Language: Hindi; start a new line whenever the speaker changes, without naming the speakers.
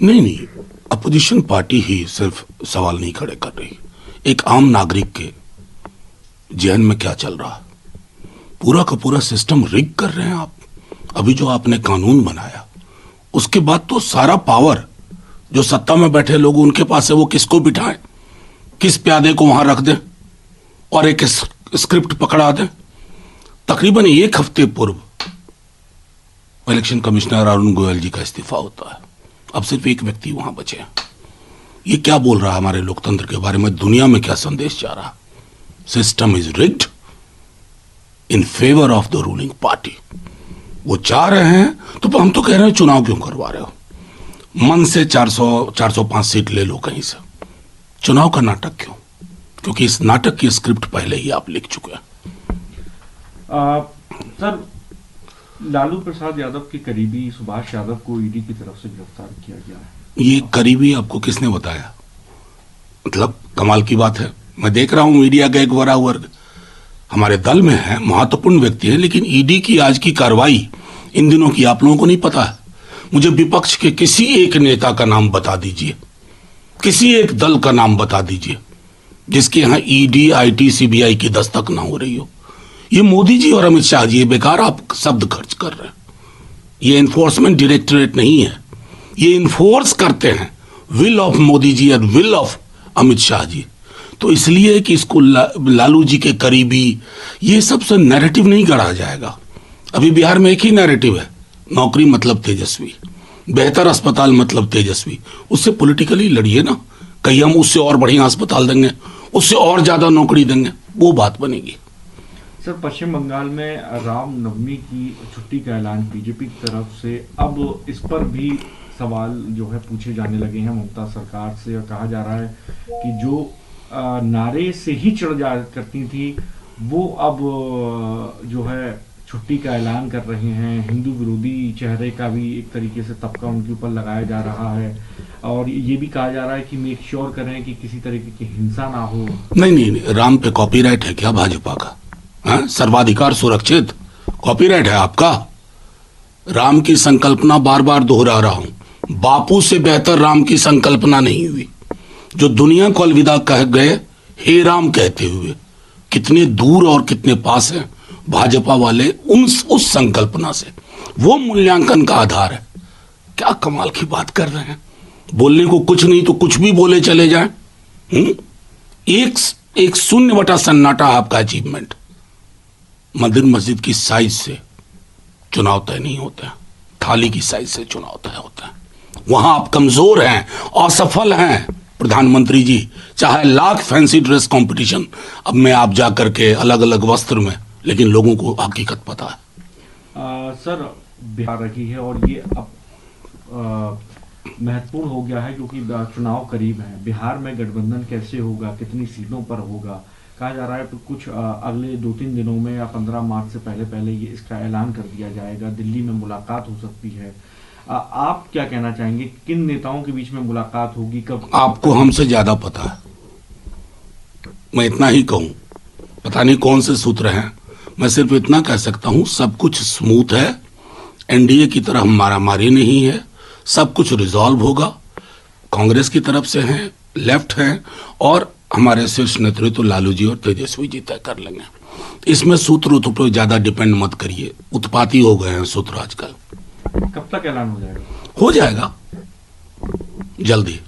नहीं नहीं, अपोजिशन पार्टी ही सिर्फ सवाल नहीं खड़े कर रही, एक आम नागरिक के जहन में क्या चल रहा है, पूरा का पूरा सिस्टम रिग कर रहे हैं आप। अभी जो आपने कानून बनाया उसके बाद तो सारा पावर जो सत्ता में बैठे लोग उनके पास है, वो किसको बिठाएं, किस प्यादे को वहां रख दें और एक स्क्रिप्ट पकड़ा दें। तकरीबन एक हफ्ते पूर्व इलेक्शन कमिश्नर अरुण गोयल जी का इस्तीफा होता है, अब सिर्फ एक व्यक्ति वहां बचे हैं। ये क्या बोल रहा है हमारे लोकतंत्र के बारे में, दुनिया में क्या संदेश जा रहा? System is rigged in favour of the ruling party. वो चाह रहे हैं तो हम तो कह रहे हैं चुनाव क्यों करवा रहे हो, मन से 405 सीट ले लो कहीं से, चुनाव का नाटक क्यों? क्योंकि इस नाटक की स्क्रिप्ट पहले ही आप लिख चुके हैं।
सर, लालू प्रसाद यादव के करीबी सुभाष यादव को ईडी की तरफ से गिरफ्तार किया गया है।
ये करीबी आपको किसने बताया? मतलब कमाल की बात है, मैं देख रहा हूं मीडिया का एक बड़ा वर्ग हमारे दल में है, महत्वपूर्ण व्यक्ति है, लेकिन ईडी की आज की कार्रवाई इन दिनों की आप लोगों को नहीं पता है। मुझे विपक्ष के किसी एक नेता का नाम बता दीजिए, किसी एक दल का नाम बता दीजिए जिसके यहां ईडी, आईटी, सीबीआई की दस्तक ना हो रही हो। ये मोदी जी और अमित शाह जी, बेकार आप शब्द खर्च कर रहे हैं। ये एनफोर्समेंट डायरेक्टरेट नहीं है, ये इन्फोर्स करते हैं विल ऑफ मोदी जी और विल ऑफ अमित शाह जी। तो इसलिए कि इसको लालू जी के करीबी, ये सबसे नैरेटिव नहीं गढ़ा जाएगा। अभी बिहार में एक ही नैरेटिव है, नौकरी मतलब तेजस्वी, बेहतर अस्पताल मतलब तेजस्वी। उससे पॉलिटिकली लड़िए ना, कहीं हम उससे और बढ़िया अस्पताल देंगे, उससे और ज्यादा नौकरी देंगे, वो बात बनेगी।
सर, पश्चिम बंगाल में रामनवमी की छुट्टी का ऐलान बीजेपी की तरफ से, अब इस पर भी सवाल जो है पूछे जाने लगे हैं ममता सरकार से, और कहा जा रहा है कि जो नारे से ही चढ़ जा करती थी वो अब जो है छुट्टी का ऐलान कर रहे हैं। हिंदू विरोधी चेहरे का भी एक तरीके से तबका उनके ऊपर लगाया जा रहा है, और ये भी कहा जा रहा है कि मेक श्योर करें कि किसी तरीके की हिंसा ना हो।
नहीं, राम पे कॉपीराइट है क्या भाजपा का? हाँ, सर्वाधिकार सुरक्षित कॉपीराइट है आपका? राम की संकल्पना बार बार दोहरा रहा हूं, बापू से बेहतर राम की संकल्पना नहीं हुई। जो दुनिया को अलविदा कह गए हे राम कहते हुए, कितने दूर और कितने पास हैं भाजपा वाले उस संकल्पना से। वो मूल्यांकन का आधार है। क्या कमाल की बात कर रहे हैं, बोलने को कुछ नहीं तो कुछ भी बोले चले जाएं। एक शून्य बटा सन्नाटा आपका अचीवमेंट। मंदिर मस्जिद की साइज से चुनाव तय नहीं होते हैं, थाली की साइज से चुनाव तय होता है। वहां आप कमजोर हैं, असफल हैं प्रधानमंत्री जी। चाहे लाख फैंसी ड्रेस कंपटीशन अब में आप जा करके अलग अलग वस्त्र में, लेकिन लोगों को हकीकत पता है।
सर, बिहार रही है और ये अब महत्वपूर्ण हो गया है क्योंकि चुनाव करीब है। बिहार में गठबंधन कैसे होगा, कितनी सीटों पर होगा, कहा जा रहा है तो कुछ अगले 2-3 दिनों में या 15 मार्च से पहले ये इसका ऐलान कर दिया जाएगा। दिल्ली में मुलाकात हो सकती है। आप क्या कहना चाहेंगे, किन नेताओं के बीच में मुलाकात होगी, कब?
आपको हमसे ज्यादा पता है, मैं इतना ही कहूं, पता नहीं कौन से सूत्र हैं। मैं सिर्फ इतना कह सकता हूं, सब कुछ स्मूथ है, एनडीए की तरह मारामारी नहीं है, सब कुछ रिजॉल्व होगा। कांग्रेस की तरफ से हैं, लेफ्ट हैं, और हमारे शीर्ष नेतृत्व लालू जी और तेजस्वी जी तय कर लेंगे। इसमें सूत्र पर ज्यादा डिपेंड मत करिए, उत्पाती हो गए हैं सूत्र आजकल।
कब तक ऐलान हो जाएगा?
हो जाएगा जल्दी।